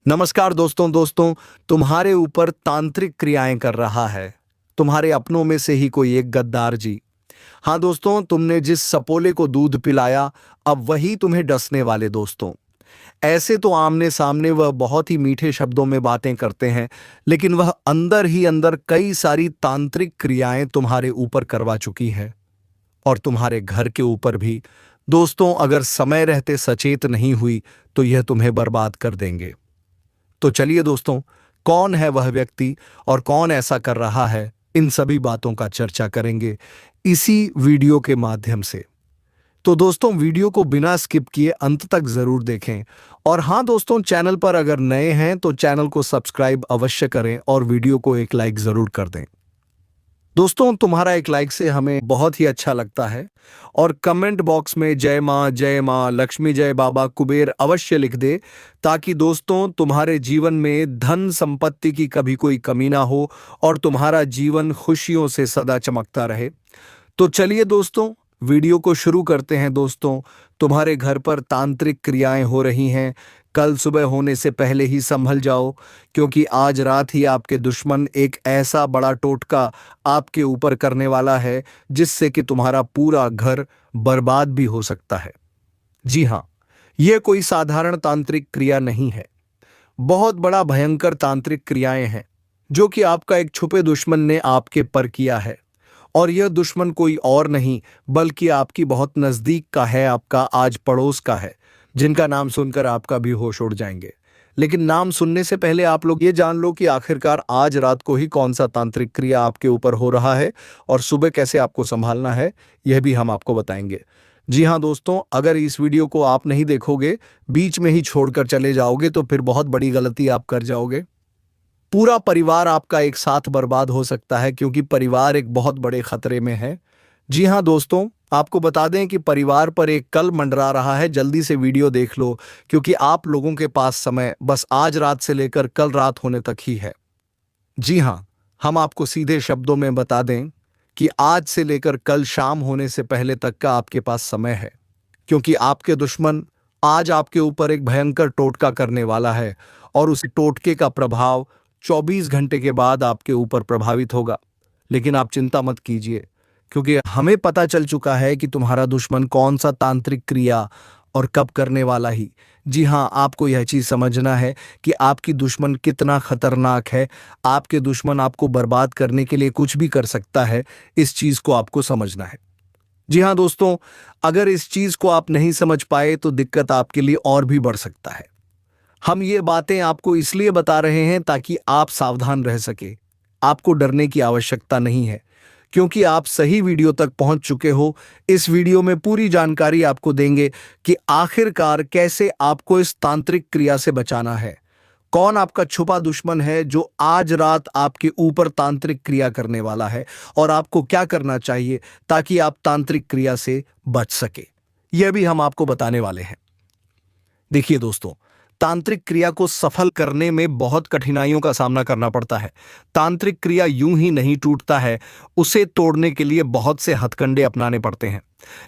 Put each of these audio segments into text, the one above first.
नमस्कार दोस्तों तुम्हारे ऊपर तांत्रिक क्रियाएं कर रहा है तुम्हारे अपनों में से ही कोई एक गद्दार जी। हाँ दोस्तों, तुमने जिस सपोले को दूध पिलाया अब वही तुम्हें डसने वाले दोस्तों। ऐसे तो आमने सामने वह बहुत ही मीठे शब्दों में बातें करते हैं, लेकिन वह अंदर ही अंदर कई सारी तांत्रिक क्रियाएं तुम्हारे ऊपर करवा चुकी है और तुम्हारे घर के ऊपर भी। दोस्तों, अगर समय रहते सचेत नहीं हुई तो यह तुम्हें बर्बाद कर देंगे। तो चलिए दोस्तों, कौन है वह व्यक्ति और कौन ऐसा कर रहा है, इन सभी बातों का चर्चा करेंगे इसी वीडियो के माध्यम से। तो दोस्तों, वीडियो को बिना स्किप किए अंत तक जरूर देखें। और हाँ दोस्तों, चैनल पर अगर नए हैं तो चैनल को सब्सक्राइब अवश्य करें और वीडियो को एक लाइक जरूर कर दें। दोस्तों, तुम्हारा एक लाइक से हमें बहुत ही अच्छा लगता है और कमेंट बॉक्स में जय माँ लक्ष्मी जय बाबा कुबेर अवश्य लिख दे, ताकि दोस्तों तुम्हारे जीवन में धन संपत्ति की कभी कोई कमी ना हो और तुम्हारा जीवन खुशियों से सदा चमकता रहे। तो चलिए दोस्तों, वीडियो को शुरू करते हैं। दोस्तों, तुम्हारे घर पर तांत्रिक क्रियाएं हो रही हैं। कल सुबह होने से पहले ही संभल जाओ, क्योंकि आज रात ही आपके दुश्मन एक ऐसा बड़ा टोटका आपके ऊपर करने वाला है जिससे कि तुम्हारा पूरा घर बर्बाद भी हो सकता है। जी हाँ, यह कोई साधारण तांत्रिक क्रिया नहीं है, बहुत बड़ा भयंकर तांत्रिक क्रियाएं हैं जो कि आपका एक छुपे दुश्मन ने आपके पर किया है। और यह दुश्मन कोई और नहीं बल्कि आपकी बहुत नजदीक का है, आपका आज पड़ोस का है, जिनका नाम सुनकर आपका भी होश उड़ जाएंगे। लेकिन नाम सुनने से पहले आप लोग ये जान लो कि आखिरकार आज रात को ही कौन सा तांत्रिक क्रिया आपके ऊपर हो रहा है और सुबह कैसे आपको संभालना है, यह भी हम आपको बताएंगे। जी हाँ दोस्तों, अगर इस वीडियो को आप नहीं देखोगे, बीच में ही छोड़कर चले जाओगे तो फिर बहुत बड़ी गलती आप कर जाओगे। पूरा परिवार आपका एक साथ बर्बाद हो सकता है, क्योंकि परिवार एक बहुत बड़े खतरे में है। जी हाँ दोस्तों, आपको बता दें कि परिवार पर एक कल मंडरा रहा है। जल्दी से वीडियो देख लो, क्योंकि आप लोगों के पास समय बस आज रात से लेकर कल रात होने तक ही है। जी हाँ, हम आपको सीधे शब्दों में बता दें कि आज से लेकर कल शाम होने से पहले तक का आपके पास समय है, क्योंकि आपके दुश्मन आज आपके ऊपर एक भयंकर टोटका करने वाला है और उस टोटके का प्रभाव 24 घंटे के बाद आपके ऊपर प्रभावित होगा। लेकिन आप चिंता मत कीजिए, क्योंकि हमें पता चल चुका है कि तुम्हारा दुश्मन कौन सा तांत्रिक क्रिया और कब करने वाला ही। जी हाँ, आपको यह चीज समझना है कि आपकी दुश्मन कितना खतरनाक है। आपके दुश्मन आपको बर्बाद करने के लिए कुछ भी कर सकता है, इस चीज को आपको समझना है। जी हाँ दोस्तों, अगर इस चीज को आप नहीं समझ पाए तो दिक्कत आपके लिए और भी बढ़ सकता है। हम ये बातें आपको इसलिए बता रहे हैं ताकि आप सावधान रह सके। आपको डरने की आवश्यकता नहीं है, क्योंकि आप सही वीडियो तक पहुंच चुके हो। इस वीडियो में पूरी जानकारी आपको देंगे कि आखिरकार कैसे आपको इस तांत्रिक क्रिया से बचाना है, कौन आपका छुपा दुश्मन है जो आज रात आपके ऊपर तांत्रिक क्रिया करने वाला है और आपको क्या करना चाहिए ताकि आप तांत्रिक क्रिया से बच सके, यह भी हम आपको बताने वाले हैं। देखिए दोस्तों, तांत्रिक क्रिया को सफल करने में बहुत कठिनाइयों का सामना करना पड़ता है। तांत्रिक क्रिया यूं ही नहीं टूटता है, उसे तोड़ने के लिए बहुत से हथकंडे अपनाने पड़ते हैं।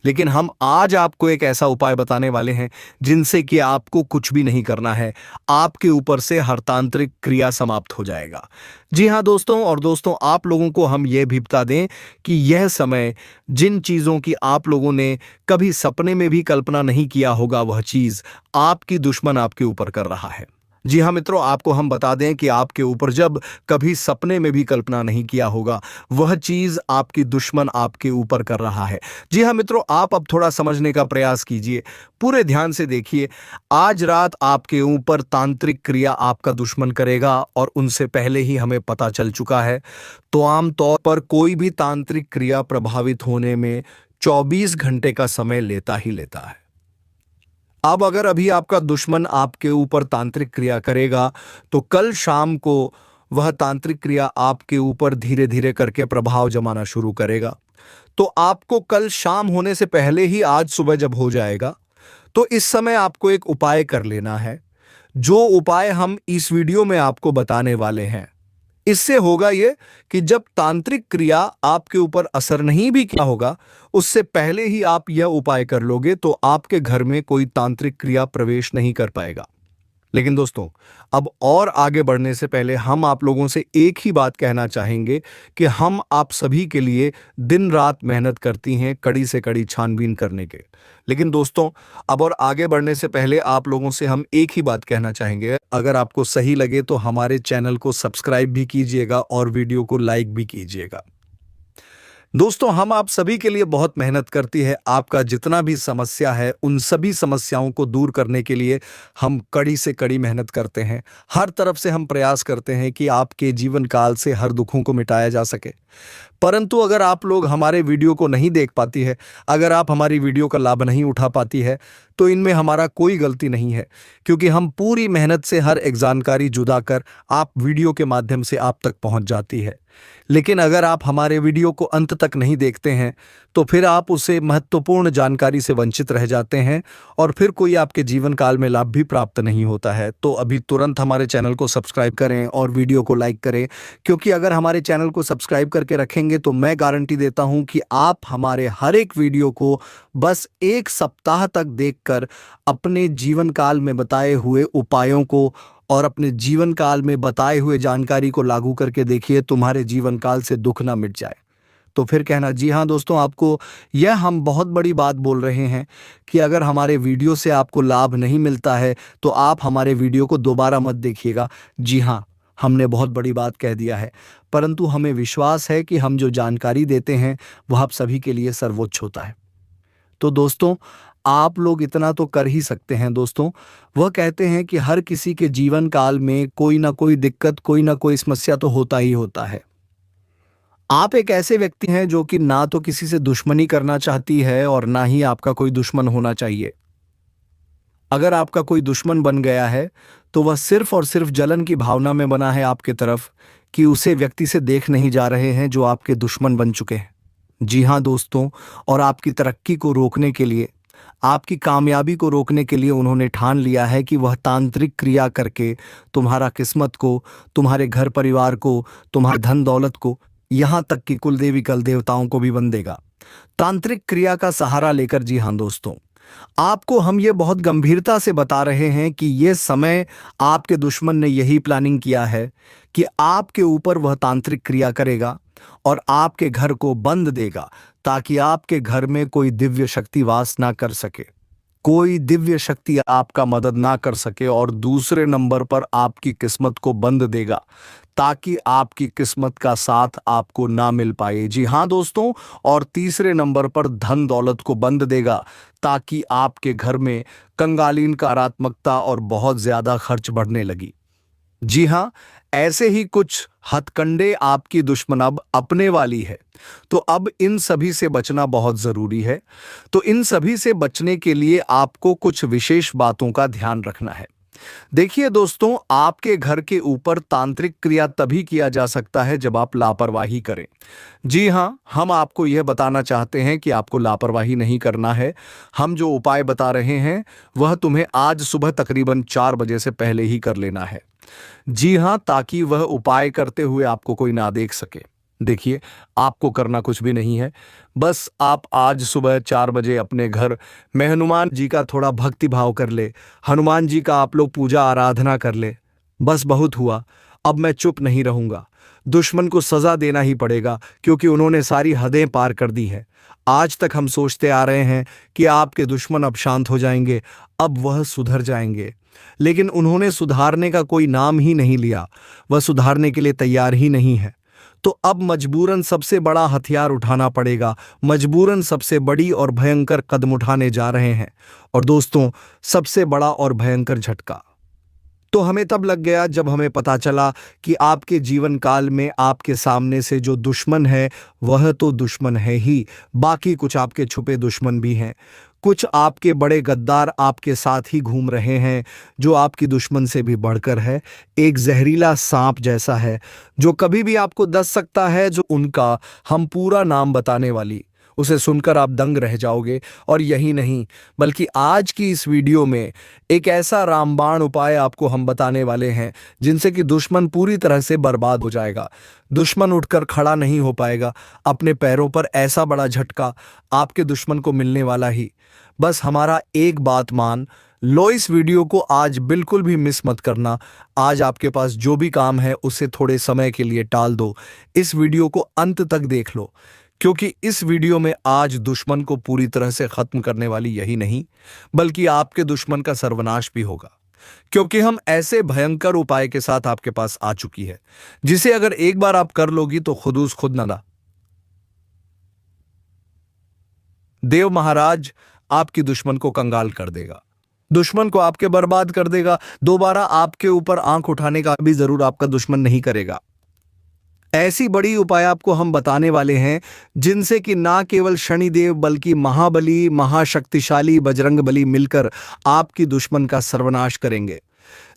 लेकिन हम आज आपको एक ऐसा उपाय बताने वाले हैं जिनसे कि आपको कुछ भी नहीं करना है, आपके ऊपर से हर तांत्रिक क्रिया समाप्त हो जाएगा। जी हाँ दोस्तों, और दोस्तों आप लोगों को हम यह भी बता दें कि यह समय जिन चीजों की आप लोगों ने कभी सपने में भी कल्पना नहीं किया होगा, वह चीज आपकी दुश्मन आपके ऊपर कर रहा है। जी हाँ मित्रों, आपको हम बता दें कि आपके ऊपर जब कभी सपने में भी कल्पना नहीं किया होगा, वह चीज आपकी दुश्मन आपके ऊपर कर रहा है। जी हाँ मित्रों, आप अब थोड़ा समझने का प्रयास कीजिए, पूरे ध्यान से देखिए। आज रात आपके ऊपर तांत्रिक क्रिया आपका दुश्मन करेगा और उनसे पहले ही हमें पता चल चुका है। तो आमतौर पर कोई भी तांत्रिक क्रिया प्रभावित होने में 24 घंटे का समय लेता ही लेता है। अब अगर अभी आपका दुश्मन आपके ऊपर तांत्रिक क्रिया करेगा तो कल शाम को वह तांत्रिक क्रिया आपके ऊपर धीरे धीरे करके प्रभाव जमाना शुरू करेगा। तो आपको कल शाम होने से पहले ही आज सुबह जब हो जाएगा, तो इस समय आपको एक उपाय कर लेना है, जो उपाय हम इस वीडियो में आपको बताने वाले हैं। इससे होगा ये कि जब तांत्रिक क्रिया आपके ऊपर असर नहीं भी किया होगा, उससे पहले ही आप यह उपाय कर लोगे तो आपके घर में कोई तांत्रिक क्रिया प्रवेश नहीं कर पाएगा। लेकिन दोस्तों, अब और आगे बढ़ने से पहले हम आप लोगों से एक ही बात कहना चाहेंगे कि हम आप सभी के लिए दिन रात मेहनत करती हैं कड़ी से कड़ी छानबीन करने के। लेकिन दोस्तों, अब और आगे बढ़ने से पहले आप लोगों से हम एक ही बात कहना चाहेंगे, अगर आपको सही लगे तो हमारे चैनल को सब्सक्राइब भी कीजिएगा और वीडियो को लाइक भी कीजिएगा। दोस्तों, हम आप सभी के लिए बहुत मेहनत करती है। आपका जितना भी समस्या है उन सभी समस्याओं को दूर करने के लिए हम कड़ी से कड़ी मेहनत करते हैं। हर तरफ से हम प्रयास करते हैं कि आपके जीवन काल से हर दुखों को मिटाया जा सके। परंतु अगर आप लोग हमारे वीडियो को नहीं देख पाती है, अगर आप हमारी वीडियो का लाभ नहीं उठा पाती है, तो इनमें हमारा कोई गलती नहीं है, क्योंकि हम पूरी मेहनत से हर एक जानकारी जुदा कर आप वीडियो के माध्यम से आप तक पहुंच जाती है। लेकिन अगर आप हमारे वीडियो को अंत तक नहीं देखते हैं तो फिर आप उसे महत्वपूर्ण जानकारी से वंचित रह जाते हैं और फिर कोई आपके जीवन काल में लाभ भी प्राप्त नहीं होता है। तो अभी तुरंत हमारे चैनल को सब्सक्राइब करें और वीडियो को लाइक करें, क्योंकि अगर हमारे चैनल को सब्सक्राइब करके रखेंगे तो मैं गारंटी देता हूं कि आप हमारे हर एक वीडियो को बस 1 सप्ताह तक देखकर अपने जीवन काल में बताए हुए उपायों को और अपने जीवन काल में बताए हुए जानकारी को लागू करके देखिए, तुम्हारे जीवन काल से दुख ना मिट जाए। तो फिर कहना, जी हाँ दोस्तों, आपको यह हम बहुत बड़ी बात बोल रहे हैं कि अगर हमारे वीडियो से आपको लाभ नहीं मिलता है तो आप हमारे वीडियो को दोबारा मत देखिएगा। जी हाँ, हमने बहुत बड़ी बात कह दिया है, परंतु हमें विश्वास है कि हम जो जानकारी देते हैं वह आप सभी के लिए सर्वोच्च होता है। तो दोस्तों, आप लोग इतना तो कर ही सकते हैं। दोस्तों, वह कहते हैं कि हर किसी के जीवन काल में कोई ना कोई दिक्कत, कोई ना कोई समस्या तो होता ही होता है। आप एक ऐसे व्यक्ति हैं जो कि ना तो किसी से दुश्मनी करना चाहती है और ना ही आपका कोई दुश्मन होना चाहिए। अगर आपका कोई दुश्मन बन गया है तो वह सिर्फ और सिर्फ जलन की भावना में बना है आपके तरफ, कि उसे व्यक्ति से देख नहीं जा रहे हैं जो आपके दुश्मन बन चुके हैं। जी हाँ दोस्तों, और आपकी तरक्की को रोकने के लिए, आपकी कामयाबी को रोकने के लिए उन्होंने ठान लिया है कि वह तांत्रिक क्रिया करके तुम्हारा किस्मत को, तुम्हारे घर परिवार को, तुम्हारे धन दौलत को, यहाँ तक कि कुलदेवी कल देवताओं को भी बंदेगा तांत्रिक क्रिया का सहारा लेकर। जी हाँ दोस्तों, आपको हम ये बहुत गंभीरता से बता रहे हैं कि ये समय आपके दुश्मन ने यही प्लानिंग किया है कि आपके ऊपर वह तांत्रिक क्रिया करेगा और आपके घर को बंद देगा, ताकि आपके घर में कोई दिव्य शक्ति वास ना कर सके, कोई दिव्य शक्ति आपका मदद ना कर सके। और दूसरे नंबर पर आपकी किस्मत को बंद देगा, ताकि आपकी किस्मत का साथ आपको ना मिल पाए। जी हाँ दोस्तों, और तीसरे नंबर पर धन दौलत को बंद देगा, ताकि आपके घर में कंगालीन नकारात्मकता और बहुत ज्यादा खर्च बढ़ने लगी। जी हाँ, ऐसे ही कुछ हथकंडे आपकी दुश्मन अब अपने वाली है। तो अब इन सभी से बचना बहुत जरूरी है। तो इन सभी से बचने के लिए आपको कुछ विशेष बातों का ध्यान रखना है। देखिए दोस्तों, आपके घर के ऊपर तांत्रिक क्रिया तभी किया जा सकता है जब आप लापरवाही करें। जी हाँ, हम आपको यह बताना चाहते हैं कि आपको लापरवाही नहीं करना है। हम जो उपाय बता रहे हैं वह तुम्हें आज सुबह तकरीबन 4 बजे से पहले ही कर लेना है। जी हाँ, ताकि वह उपाय करते हुए आपको कोई ना देख सके। देखिए, आपको करना कुछ भी नहीं है, बस आप आज सुबह 4 बजे अपने घर में हनुमान जी का थोड़ा भक्ति भाव कर ले, हनुमान जी का आप लोग पूजा आराधना कर ले। बस बहुत हुआ, अब मैं चुप नहीं रहूंगा। दुश्मन को सजा देना ही पड़ेगा, क्योंकि उन्होंने सारी हदें पार कर दी है। आज तक हम सोचते आ रहे हैं कि आपके दुश्मन अब शांत हो जाएंगे, अब वह सुधर जाएंगे, लेकिन उन्होंने सुधारने का कोई नाम ही नहीं लिया। वह सुधारने के लिए तैयार ही नहीं है। तो अब मजबूरन सबसे बड़ा हथियार उठाना पड़ेगा, मजबूरन सबसे बड़ी और भयंकर कदम उठाने जा रहे हैं। और दोस्तों, सबसे बड़ा और भयंकर झटका तो हमें तब लग गया जब हमें पता चला कि आपके जीवन काल में आपके सामने से जो दुश्मन है वह तो दुश्मन है ही, बाकी कुछ आपके छुपे दुश्मन भी हैं। कुछ आपके बड़े गद्दार आपके साथ ही घूम रहे हैं, जो आपकी दुश्मन से भी बढ़कर है। एक जहरीला सांप जैसा है जो कभी भी आपको डस सकता है, जो उनका हम पूरा नाम बताने वाली, उसे सुनकर आप दंग रह जाओगे। और यही नहीं, बल्कि आज की इस वीडियो में एक ऐसा रामबाण उपाय आपको हम बताने वाले हैं जिनसे कि दुश्मन पूरी तरह से बर्बाद हो जाएगा। दुश्मन उठकर खड़ा नहीं हो पाएगा अपने पैरों पर। ऐसा बड़ा झटका आपके दुश्मन को मिलने वाला ही। बस हमारा एक बात मान, लो इस वीडियो को आज बिल्कुल भी मिस मत करना। आज आपके पास जो भी काम है उसे थोड़े समय के लिए टाल दो। इस वीडियो को अंत तक देख लो, क्योंकि इस वीडियो में आज दुश्मन को पूरी तरह से खत्म करने वाली यही नहीं, बल्कि आपके दुश्मन का सर्वनाश भी होगा। क्योंकि हम ऐसे भयंकर उपाय के साथ आपके पास आ चुकी है, जिसे अगर एक बार आप कर लोगी तो खुदूस खुद नदा देव महाराज आपकी दुश्मन को कंगाल कर देगा, दुश्मन को आपके बर्बाद कर देगा। दोबारा आपके ऊपर आंख उठाने का भी जरूर आपका दुश्मन नहीं करेगा। ऐसी बड़ी उपाय आपको हम बताने वाले हैं जिनसे कि ना केवल शनिदेव बल्कि महाबली महाशक्तिशाली बजरंगबली मिलकर आपकी दुश्मन का सर्वनाश करेंगे।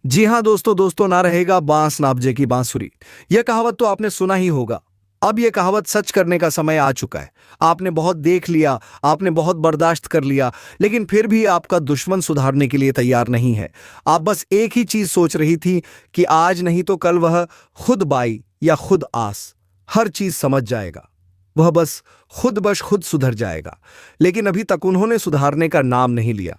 जी हां दोस्तों, ना रहेगा बांस नापजे की बांसुरी। यह कहावत तो आपने सुना ही होगा। अब यह कहावत सच करने का समय आ चुका है। आपने बहुत देख लिया, आपने बहुत बर्दाश्त कर लिया, लेकिन फिर भी आपका दुश्मन सुधारने के लिए तैयार नहीं है। आप बस एक ही चीज सोच रही थी कि आज नहीं तो कल वह खुद बाई या खुद आस हर चीज समझ जाएगा, वह बस खुद सुधर जाएगा। लेकिन अभी तक उन्होंने सुधारने का नाम नहीं लिया।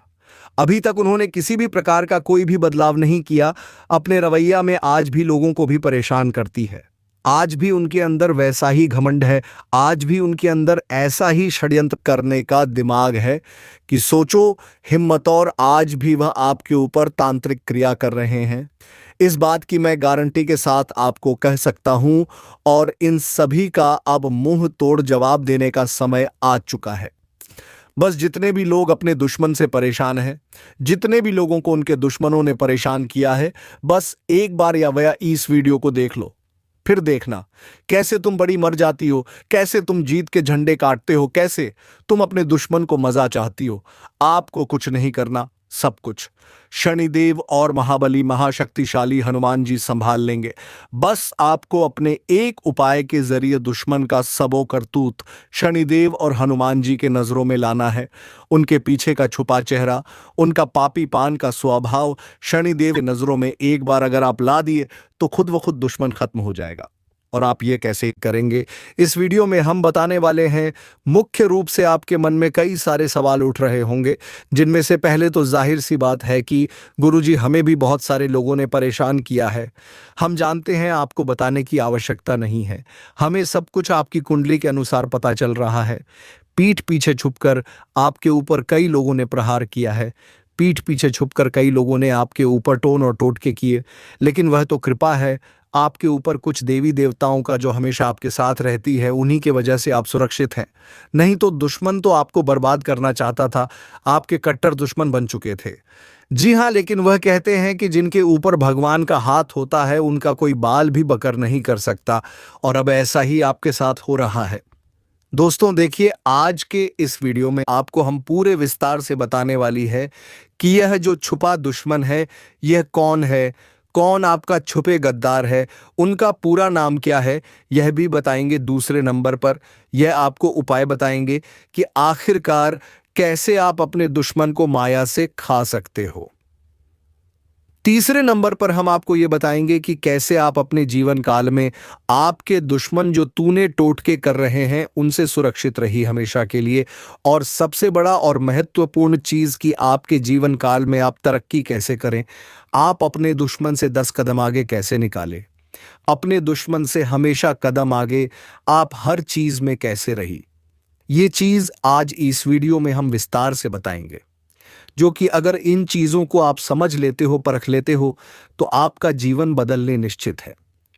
अभी तक उन्होंने किसी भी प्रकार का कोई भी बदलाव नहीं किया। अपने रवैया में आज भी लोगों को भी परेशान करती है। आज भी उनके अंदर वैसा ही घमंड है। आज भी उनके अंदर ऐसा ही षड्यंत्र करने का दिमाग है कि सोचो हिम्मत। और आज भी वह आपके ऊपर तांत्रिक क्रिया कर रहे हैं। इस बात की मैं गारंटी के साथ आपको कह सकता हूं। और इन सभी का अब मुंह तोड़ जवाब देने का समय आ चुका है। बस जितने भी लोग अपने दुश्मन से परेशान हैं, जितने भी लोगों को उनके दुश्मनों ने परेशान किया है, बस एक बार या वह इस वीडियो को देख लो। फिर देखना कैसे तुम बड़ी मर जाती हो, कैसे तुम जीत के झंडे काटते हो, कैसे तुम अपने दुश्मन को मजा चाहती हो। आपको कुछ नहीं करना, सब कुछ शनिदेव और महाबली महाशक्तिशाली हनुमान जी संभाल लेंगे। बस आपको अपने एक उपाय के जरिए दुश्मन का सबो करतूत शनिदेव और हनुमान जी के नजरों में लाना है। उनके पीछे का छुपा चेहरा, उनका पापी पान का स्वभाव शनिदेव की नजरों में एक बार अगर आप ला दिए तो खुद व खुद दुश्मन खत्म हो जाएगा। और आप ये कैसे करेंगे, इस वीडियो में हम बताने वाले हैं। मुख्य रूप से आपके मन में कई सारे सवाल उठ रहे होंगे, जिनमें से पहले तो जाहिर सी बात है कि गुरुजी हमें भी बहुत सारे लोगों ने परेशान किया है। हम जानते हैं, आपको बताने की आवश्यकता नहीं है। हमें सब कुछ आपकी कुंडली के अनुसार पता चल रहा है। पीठ पीछे छुपकर आपके ऊपर कई लोगों ने प्रहार किया है। पीठ पीछे छुपकर कई लोगों ने आपके ऊपर टोन और टोटके किए, लेकिन वह तो कृपा है आपके ऊपर कुछ देवी देवताओं का जो हमेशा आपके साथ रहती है। उन्हीं के वजह से आप सुरक्षित हैं। नहीं तो दुश्मन तो आपको बर्बाद करना चाहता था, आपके कट्टर दुश्मन बन चुके थे। जी हां, लेकिन वह कहते हैं कि जिनके ऊपर भगवान का हाथ होता है उनका कोई बाल भी बकर नहीं कर सकता। और अब ऐसा ही आपके साथ हो रहा है। दोस्तों देखिए, आज के इस वीडियो में आपको हम पूरे विस्तार से बताने वाली है कि यह जो छुपा दुश्मन है यह कौन है, कौन आपका छुपे गद्दार है, उनका पूरा नाम क्या है, यह भी बताएंगे। दूसरे नंबर पर यह आपको उपाय बताएंगे कि आखिरकार कैसे आप अपने दुश्मन को माया से खा सकते हो। तीसरे नंबर पर हम आपको यह बताएंगे कि कैसे आप अपने जीवन काल में आपके दुश्मन जो तूने टोटके कर रहे हैं उनसे सुरक्षित रही हमेशा के लिए। और सबसे बड़ा और महत्वपूर्ण चीज कि आपके जीवन काल में आप तरक्की कैसे करें, आप अपने दुश्मन से 10 कदम आगे कैसे निकालें, अपने दुश्मन से हमेशा कदम आगे आप हर चीज में कैसे रही। ये चीज आज इस वीडियो में हम विस्तार से बताएंगे, जो कि अगर इन चीजों को आप समझ लेते हो, परख लेते हो, तो आपका जीवन बदलने निश्चित है।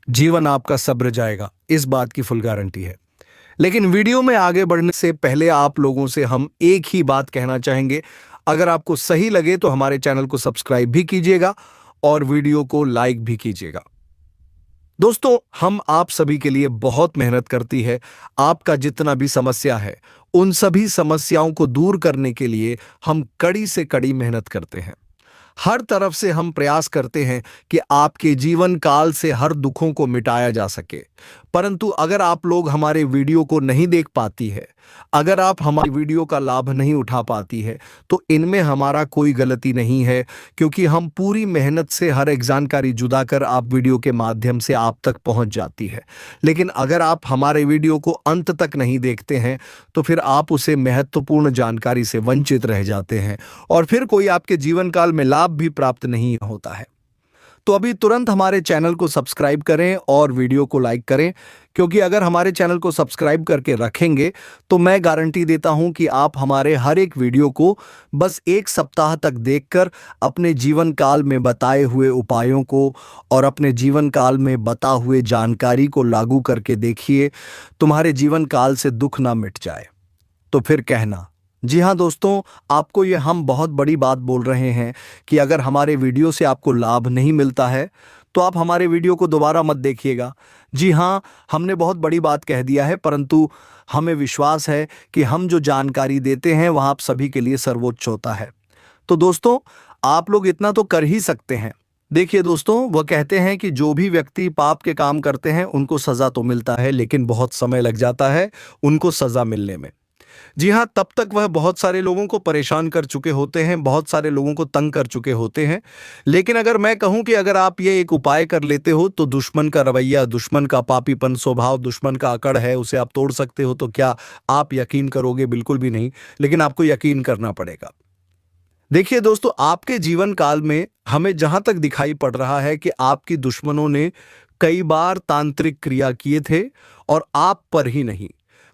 जीवन आपका सब्र जाएगा, इस बात की फुल गारंटी है। लेकिन वीडियो में आगे बढ़ने से पहले आप लोगों से हम एक ही बात कहना चाहेंगे। अगर आपको सही लगे तो हमारे चैनल को सब्सक्राइब भी कीजिएगा और वीडियो को लाइक भी कीजिएगा। दोस्तों, हम आप सभी के लिए बहुत मेहनत करती है। आपका जितना भी समस्या है उन सभी समस्याओं को दूर करने के लिए हम कड़ी से कड़ी मेहनत करते हैं। हर तरफ से हम प्रयास करते हैं कि आपके जीवन काल से हर दुखों को मिटाया जा सके। परंतु अगर आप लोग हमारे वीडियो को नहीं देख पाती है अगर आप हमारी वीडियो का लाभ नहीं उठा पाती है तो इनमें हमारा कोई गलती नहीं है, क्योंकि हम पूरी मेहनत से हर एक जानकारी जुदा कर आप वीडियो के माध्यम से आप तक पहुंच जाती है। लेकिन अगर आप हमारे वीडियो को अंत तक नहीं देखते हैं तो फिर आप उसे महत्वपूर्ण जानकारी से वंचित रह जाते हैं और फिर कोई आपके जीवन काल में लाभ भी प्राप्त नहीं होता है। तो अभी तुरंत हमारे चैनल को सब्सक्राइब करें और वीडियो को लाइक करें, क्योंकि अगर हमारे चैनल को सब्सक्राइब करके रखेंगे तो मैं गारंटी देता हूं कि आप हमारे हर एक वीडियो को बस 1 सप्ताह तक देखकर अपने जीवन काल में बताए हुए उपायों को और अपने जीवन काल में बता हुए जानकारी को लागू करके देखिए, तुम्हारे जीवन काल से दुख ना मिट जाए तो फिर कहना। जी हाँ दोस्तों, आपको ये हम बहुत बड़ी बात बोल रहे हैं कि अगर हमारे वीडियो से आपको लाभ नहीं मिलता है तो आप हमारे वीडियो को दोबारा मत देखिएगा। जी हाँ, हमने बहुत बड़ी बात कह दिया है, परंतु हमें विश्वास है कि हम जो जानकारी देते हैं वह आप सभी के लिए सर्वोच्च होता है। तो दोस्तों, आप लोग इतना तो कर ही सकते हैं। देखिए दोस्तों, वह कहते हैं कि जो भी व्यक्ति पाप के काम करते हैं उनको सजा तो मिलता है, लेकिन बहुत समय लग जाता है उनको सजा मिलने में। जी हाँ, तब तक वह बहुत सारे लोगों को परेशान कर चुके होते हैं, बहुत सारे लोगों को तंग कर चुके होते हैं। लेकिन अगर मैं कहूं कि अगर आप ये एक उपाय कर लेते हो तो दुश्मन का रवैया, दुश्मन का पापीपन स्वभाव, दुश्मन का अकड़ है, उसे आप तोड़ सकते हो, तो क्या आप यकीन करोगे? बिल्कुल भी नहीं, लेकिन आपको यकीन करना पड़ेगा। देखिए दोस्तों, आपके जीवन काल में हमें जहां तक दिखाई पड़ रहा है कि आपकी दुश्मनों ने कई बार तांत्रिक क्रिया किए थे, और आप पर ही नहीं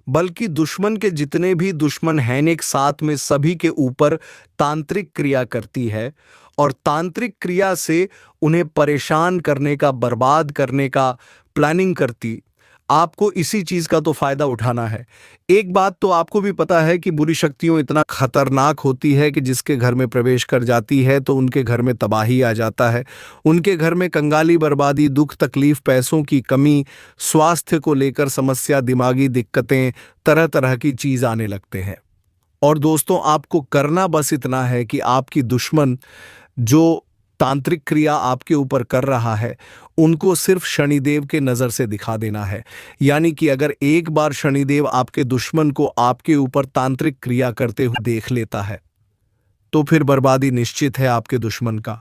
बल्कि दुश्मन के जितने भी दुश्मन हैं एक साथ में सभी के ऊपर तांत्रिक क्रिया करती है, और तांत्रिक क्रिया से उन्हें परेशान करने का, बर्बाद करने का प्लानिंग करती। आपको इसी चीज का तो फायदा उठाना है। एक बात तो आपको भी पता है कि बुरी शक्तियों इतना खतरनाक होती है कि जिसके घर में प्रवेश कर जाती है तो उनके घर में तबाही आ जाता है, उनके घर में कंगाली, बर्बादी, दुख, तकलीफ, पैसों की कमी, स्वास्थ्य को लेकर समस्या, दिमागी दिक्कतें, तरह तरह की चीज आने लगते हैं। और दोस्तों, आपको करना बस इतना है कि आपकी दुश्मन जो तांत्रिक क्रिया आपके ऊपर कर रहा है उनको सिर्फ शनिदेव के नजर से दिखा देना है। यानी कि अगर एक बार शनिदेव आपके दुश्मन को आपके ऊपर तांत्रिक क्रिया करते हुए देख लेता है तो फिर बर्बादी निश्चित है आपके दुश्मन का।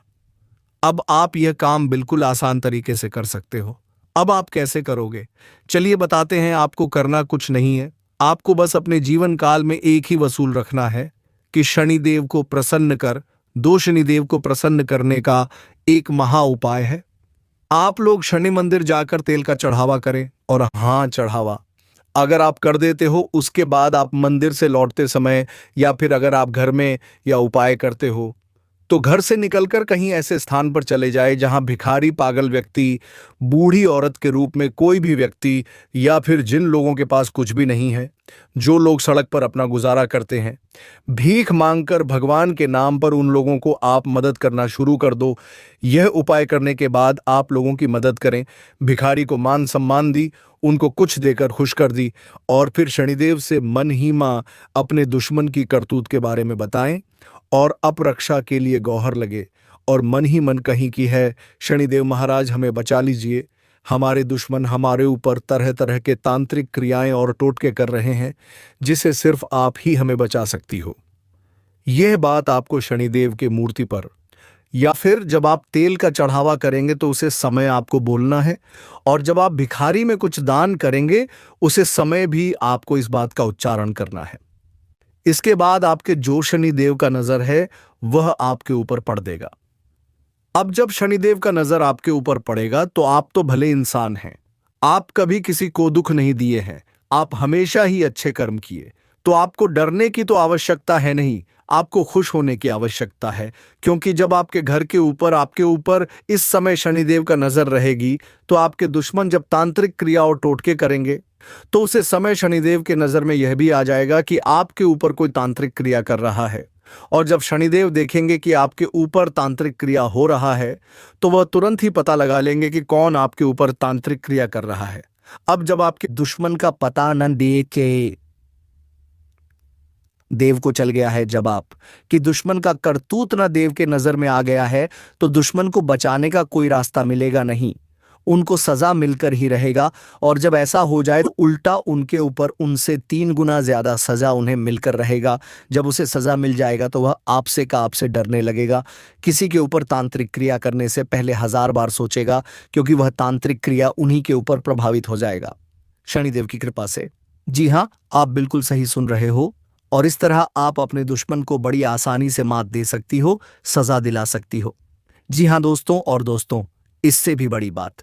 अब आप यह काम बिल्कुल आसान तरीके से कर सकते हो। अब आप कैसे करोगे? चलिए बताते हैं। आपको करना कुछ नहीं है, आपको बस अपने जीवन काल में एक ही वसूल रखना है कि शनिदेव को प्रसन्न कर, दो शनिदेव को प्रसन्न करने का एक महा उपाय है। आप लोग शनि मंदिर जाकर तेल का चढ़ावा करें, और हाँ, चढ़ावा अगर आप कर देते हो उसके बाद आप मंदिर से लौटते समय, या फिर अगर आप घर में या उपाय करते हो तो घर से निकलकर कहीं ऐसे स्थान पर चले जाए जहां भिखारी, पागल व्यक्ति, बूढ़ी औरत के रूप में कोई भी व्यक्ति, या फिर जिन लोगों के पास कुछ भी नहीं है, जो लोग सड़क पर अपना गुजारा करते हैं, भीख मांगकर भगवान के नाम पर उन लोगों को आप मदद करना शुरू कर दो। यह उपाय करने के बाद आप लोगों की मदद करें, भिखारी को मान सम्मान दी, उनको कुछ देकर खुश कर दी, और फिर शनिदेव से मन ही मां अपने दुश्मन की करतूत के बारे में बताएं और अपरक्षा के लिए गौहर लगे, और मन ही मन कहीं की है, शनिदेव महाराज हमें बचा लीजिए, हमारे दुश्मन हमारे ऊपर तरह तरह के तांत्रिक क्रियाएं और टोटके कर रहे हैं जिसे सिर्फ आप ही हमें बचा सकती हो। यह बात आपको शनिदेव के मूर्ति पर, या फिर जब आप तेल का चढ़ावा करेंगे तो उसे समय आपको बोलना है, और जब आप भिखारी में कुछ दान करेंगे उसे समय भी आपको इस बात का उच्चारण करना है। इसके बाद आपके जो शनिदेव का नजर है वह आपके ऊपर पड़ देगा। अब जब शनिदेव का नजर आपके ऊपर पड़ेगा तो आप तो भले इंसान हैं, आप कभी किसी को दुख नहीं दिए हैं, आप हमेशा ही अच्छे कर्म किए, तो आपको डरने की तो आवश्यकता है नहीं, आपको खुश होने की आवश्यकता है। क्योंकि जब आपके घर के ऊपर, आपके ऊपर इस समय शनिदेव का नजर रहेगी तो आपके दुश्मन जब तांत्रिक क्रिया और टोटके करेंगे तो उसे समय शनिदेव के नजर में यह भी आ जाएगा कि आपके ऊपर कोई तांत्रिक क्रिया कर रहा है। और जब शनिदेव देखेंगे कि आपके ऊपर तांत्रिक क्रिया हो रहा है तो वह तुरंत ही पता लगा लेंगे कि कौन आपके ऊपर तांत्रिक क्रिया कर रहा है। अब जब आपके दुश्मन का पता न दे के देव को चल गया है, जब आप कि दुश्मन का करतूत ना देव के नजर में आ गया है, तो दुश्मन को बचाने का कोई रास्ता मिलेगा नहीं। उनको सजा मिलकर ही रहेगा। और जब ऐसा हो जाए तो उल्टा उनके ऊपर उनसे 3 गुना ज़्यादा सजा उन्हें मिलकर रहेगा। जब उसे सजा मिल जाएगा तो वह आपसे का आपसे डरने लगेगा। किसी के ऊपर तांत्रिक क्रिया करने से पहले 1000 बार सोचेगा, क्योंकि वह तांत्रिक क्रिया उन्हीं के ऊपर प्रभावित हो जाएगा, शनिदेव की कृपा से। जी हाँ, आप बिल्कुल सही सुन रहे हो। और इस तरह आप अपने दुश्मन को बड़ी आसानी से मात दे सकती हो, सजा दिला सकती हो। जी हाँ दोस्तों, और दोस्तों, इससे भी बड़ी बात,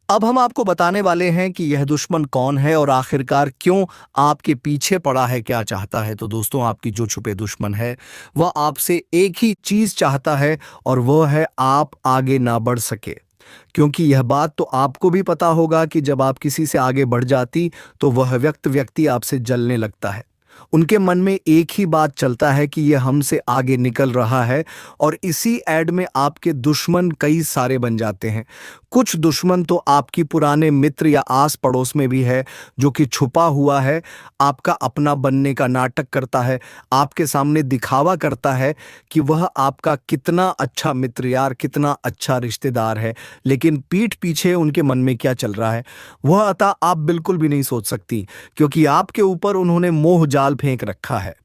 अब हम आपको बताने वाले हैं कि यह दुश्मन कौन है और आखिरकार क्यों आपके पीछे पड़ा है, क्या चाहता है। तो दोस्तों, आपकी जो छुपे दुश्मन है वह आपसे एक ही चीज चाहता है, और वह है आप आगे ना बढ़ सके। क्योंकि यह बात तो आपको भी पता होगा कि जब आप किसी से आगे बढ़ जाती तो वह व्यक्ति आपसे जलने लगता है। उनके मन में एक ही बात चलता है कि यह हमसे आगे निकल रहा है, और इसी ऐड में आपके दुश्मन कई सारे बन जाते हैं। कुछ दुश्मन तो आपकी पुराने मित्र या आस पड़ोस में भी है, जो कि छुपा हुआ है, आपका अपना बनने का नाटक करता है, आपके सामने दिखावा करता है कि वह आपका कितना अच्छा मित्र यार, कितना अच्छा रिश्तेदार है, लेकिन पीठ पीछे उनके मन में क्या चल रहा है वह अतः आप बिल्कुल भी नहीं सोच सकती, क्योंकि आपके ऊपर उन्होंने मोह जाल फेंक रखा है।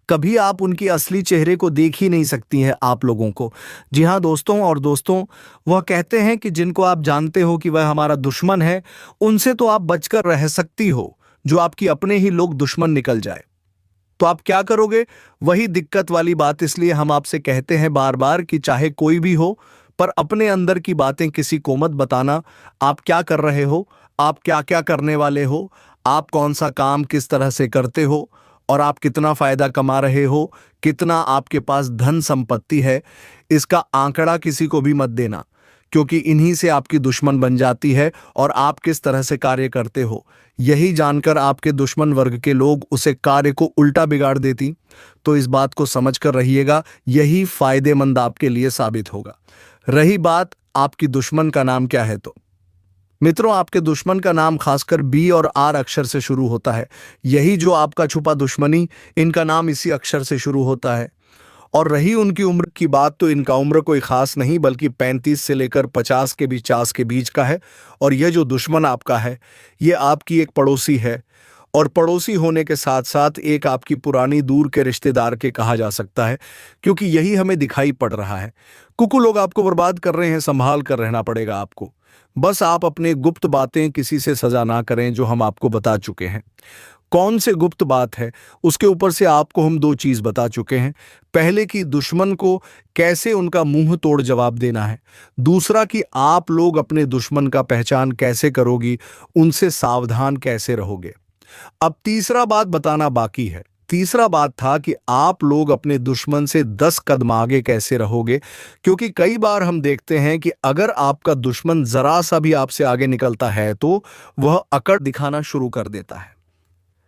कभी आप उनकी असली चेहरे को देख ही नहीं सकती हैं आप लोगों को। जी हाँ दोस्तों, और दोस्तों, वह कहते हैं कि जिनको आप जानते हो कि वह हमारा दुश्मन है, उनसे तो आप बचकर रह सकती हो, जो आपकी अपने ही लोग दुश्मन निकल जाए तो आप क्या करोगे? वही दिक्कत वाली बात। इसलिए हम आपसे कहते हैं बार बार कि चाहे कोई भी हो, पर अपने अंदर की बातें किसी को मत बताना। आप क्या कर रहे हो, आप क्या क्या करने वाले हो, आप कौन सा काम किस तरह से करते हो, और आप कितना फायदा कमा रहे हो, कितना आपके पास धन संपत्ति है, इसका आंकड़ा किसी को भी मत देना, क्योंकि इन्हीं से आपकी दुश्मन बन जाती है। और आप किस तरह से कार्य करते हो, यही जानकर आपके दुश्मन वर्ग के लोग उसे कार्य को उल्टा बिगाड़ देती। तो इस बात को समझ कर रहिएगा, यही फायदेमंद आपके लिए साबित होगा। रही बात आपकी दुश्मन का नाम क्या है, तो मित्रों, आपके दुश्मन का नाम खासकर बी और आर अक्षर से शुरू होता है। यही जो आपका छुपा दुश्मनी, इनका नाम इसी अक्षर से शुरू होता है। और रही उनकी उम्र की बात, तो इनका उम्र कोई खास नहीं, बल्कि 35 से लेकर 50 के बीच, 50 के बीच का है। और यह जो दुश्मन आपका है, ये आपकी एक पड़ोसी है, और पड़ोसी होने के साथ साथ एक आपकी पुरानी दूर के रिश्तेदार के कहा जा सकता है, क्योंकि यही हमें दिखाई पड़ रहा है। कुकु लोग आपको बर्बाद कर रहे हैं, संभाल कर रहना पड़ेगा आपको। बस आप अपने गुप्त बातें किसी से सजा ना करें, जो हम आपको बता चुके हैं। कौन से गुप्त बात है, उसके ऊपर से आपको हम 2 चीज बता चुके हैं। पहले कि दुश्मन को कैसे उनका मुंह तोड़ जवाब देना है, दूसरा कि आप लोग अपने दुश्मन का पहचान कैसे करोगी, उनसे सावधान कैसे रहोगे। अब तीसरा बात बताना बाकी है। तीसरा बात था कि आप लोग अपने दुश्मन से 10 कदम आगे कैसे रहोगे, क्योंकि कई बार हम देखते हैं कि अगर आपका दुश्मन जरा सा भी आपसे आगे निकलता है तो वह अकड़ दिखाना शुरू कर देता है,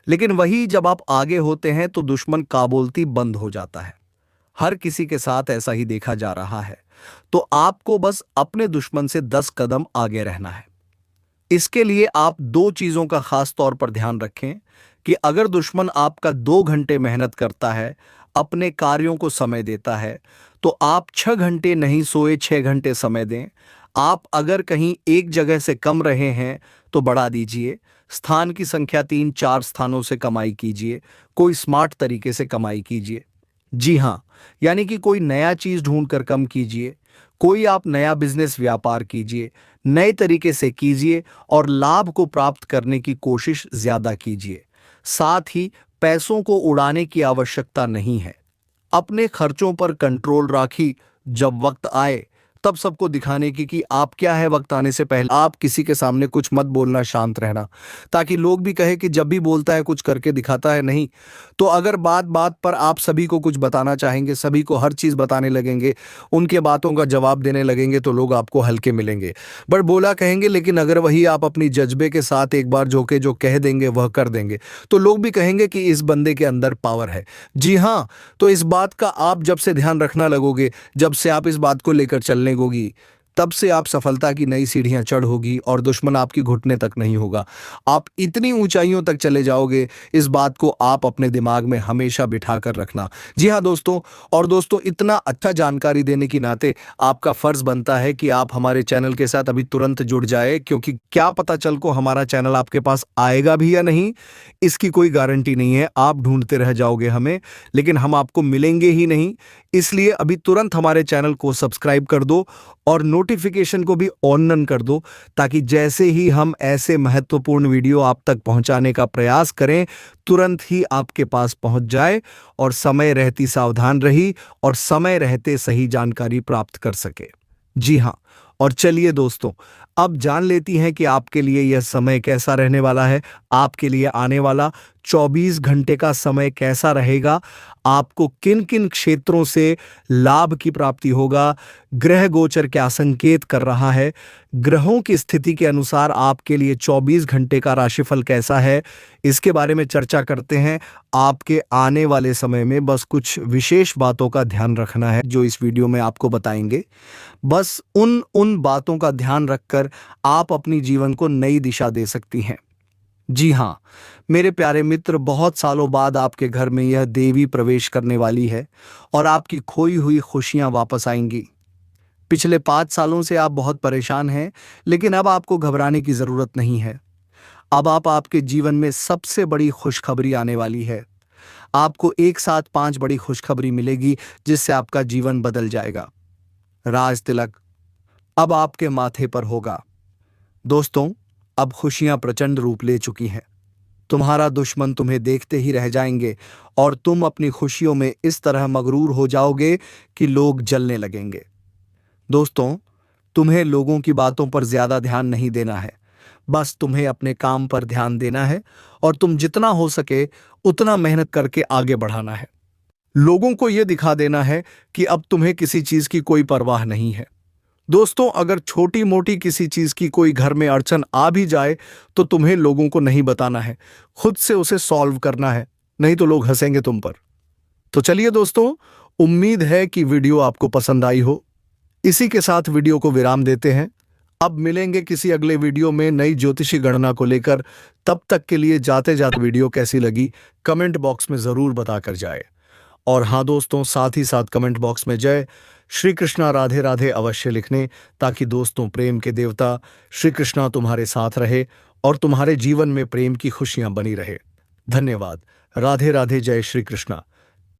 लेकिन वही जब आप आगे होते हैं तो दुश्मन काबोलती बंद हो जाता है। हर किसी के साथ ऐसा ही देखा जा रहा है। तो आपको बस अपने दुश्मन से 10 कदम आगे रहना है। इसके लिए आप 2 चीजों का खास तौर पर ध्यान रखें कि अगर दुश्मन आपका 2 घंटे मेहनत करता है, अपने कार्यों को समय देता है, तो आप 6 घंटे नहीं सोए 6 घंटे समय दें। आप अगर कहीं एक जगह से कम रहे हैं तो बढ़ा दीजिए। स्थान की संख्या 3-4 स्थानों से कमाई कीजिए। कोई स्मार्ट तरीके से कमाई कीजिए। जी हाँ, यानी कि कोई नया चीज ढूंढ कर कम कीजिए। कोई आप नया बिजनेस व्यापार कीजिए, नए तरीके से कीजिए, और लाभ को प्राप्त करने की कोशिश ज्यादा कीजिए। साथ ही पैसों को उड़ाने की आवश्यकता नहीं है। अपने खर्चों पर कंट्रोल राखी। जब वक्त आए तब सबको दिखाने की कि आप क्या है, वक्त आने से पहले आप किसी के सामने कुछ मत बोलना, शांत रहना, ताकि लोग भी कहे कि जब भी बोलता है कुछ करके दिखाता है। नहीं तो अगर बात बात पर आप सभी को कुछ बताना चाहेंगे, सभी को हर चीज बताने लगेंगे, उनके बातों का जवाब देने लगेंगे, तो लोग आपको हल्के मिलेंगे, बट बोला कहेंगे। लेकिन अगर वही आप अपनी जज्बे के साथ एक बार झोंके जो कह देंगे वह कर देंगे, तो लोग भी कहेंगे कि इस बंदे के अंदर पावर है। जी हाँ, तो इस बात का आप जब से ध्यान रखना लगोगे, जब से आप इस बात को लेकर चलने लगोगी, तब से आप सफलता की नई सीढ़ियां चढ़ होगी और दुश्मन आपकी घुटने तक नहीं होगा। आप इतनी ऊंचाइयों तक चले जाओगे, इस बात को आप अपने दिमाग में हमेशा बिठा कर रखना। जी हाँ दोस्तों, और दोस्तों इतना अच्छा जानकारी देने की नाते आपका फर्ज बनता है कि आप हमारे चैनल के साथ अभी तुरंत जुड़ जाए, क्योंकि क्या पता चल को हमारा चैनल आपके पास आएगा भी या नहीं, इसकी कोई गारंटी नहीं है। आप ढूंढते रह जाओगे हमें, लेकिन हम आपको मिलेंगे ही नहीं। इसलिए अभी तुरंत हमारे चैनल को सब्सक्राइब कर दो और नोटिफिकेशन को भी ऑन कर दो, ताकि जैसे ही हम ऐसे महत्वपूर्ण वीडियो आप तक पहुंचाने का प्रयास करें, तुरंत ही आपके पास पहुंच जाए और समय रहती सावधान रही और समय रहते सही जानकारी प्राप्त कर सके। जी हाँ, और चलिए दोस्तों, अब जान लेती हैं कि आपके लिए यह समय कैसा रहने वाला है। आपके लिए आने वाला 24 घंटे का समय कैसा रहेगा, आपको किन किन क्षेत्रों से लाभ की प्राप्ति होगा, ग्रह गोचर क्या संकेत कर रहा है, ग्रहों की स्थिति के अनुसार आपके लिए 24 घंटे का राशिफल कैसा है, इसके बारे में चर्चा करते हैं। आपके आने वाले समय में बस कुछ विशेष बातों का ध्यान रखना है जो इस वीडियो में आपको बताएंगे। बस उन बातों का ध्यान रखकर आप अपनी जीवन को नई दिशा दे सकती हैं। जी हाँ मेरे प्यारे मित्र, बहुत सालों बाद आपके घर में यह देवी प्रवेश करने वाली है और आपकी खोई हुई खुशियां वापस आएंगी। पिछले 5 सालों से आप बहुत परेशान हैं, लेकिन अब आपको घबराने की जरूरत नहीं है। अब आपके जीवन में सबसे बड़ी खुशखबरी आने वाली है। आपको एक साथ 5 बड़ी खुशखबरी मिलेगी जिससे आपका जीवन बदल जाएगा। राज तिलक अब आपके माथे पर होगा। दोस्तों, अब खुशियां प्रचंड रूप ले चुकी हैं। तुम्हारा दुश्मन तुम्हें देखते ही रह जाएंगे और तुम अपनी खुशियों में इस तरह मगरूर हो जाओगे कि लोग जलने लगेंगे। दोस्तों, तुम्हें लोगों की बातों पर ज्यादा ध्यान नहीं देना है, बस तुम्हें अपने काम पर ध्यान देना है और तुम जितना हो सके उतना मेहनत करके आगे बढ़ाना है। लोगों को यह दिखा देना है कि अब तुम्हें किसी चीज की कोई परवाह नहीं है। दोस्तों, अगर छोटी मोटी किसी चीज की कोई घर में अड़चन आ भी जाए तो तुम्हें लोगों को नहीं बताना है, खुद से उसे सॉल्व करना है, नहीं तो लोग हंसेंगे तुम पर। तो चलिए दोस्तों, उम्मीद है कि वीडियो आपको पसंद आई हो। इसी के साथ वीडियो को विराम देते हैं। अब मिलेंगे किसी अगले वीडियो में नई ज्योतिषी गणना को लेकर। तब तक के लिए जाते जाते वीडियो कैसी लगी कमेंट बॉक्स में जरूर बताकर जाए। और हाँ दोस्तों, साथ ही साथ कमेंट बॉक्स में जय श्री कृष्णा राधे राधे अवश्य लिखने, ताकि दोस्तों प्रेम के देवता श्री कृष्णा तुम्हारे साथ रहे और तुम्हारे जीवन में प्रेम की खुशियां बनी रहे। धन्यवाद। राधे राधे, जय श्री कृष्णा।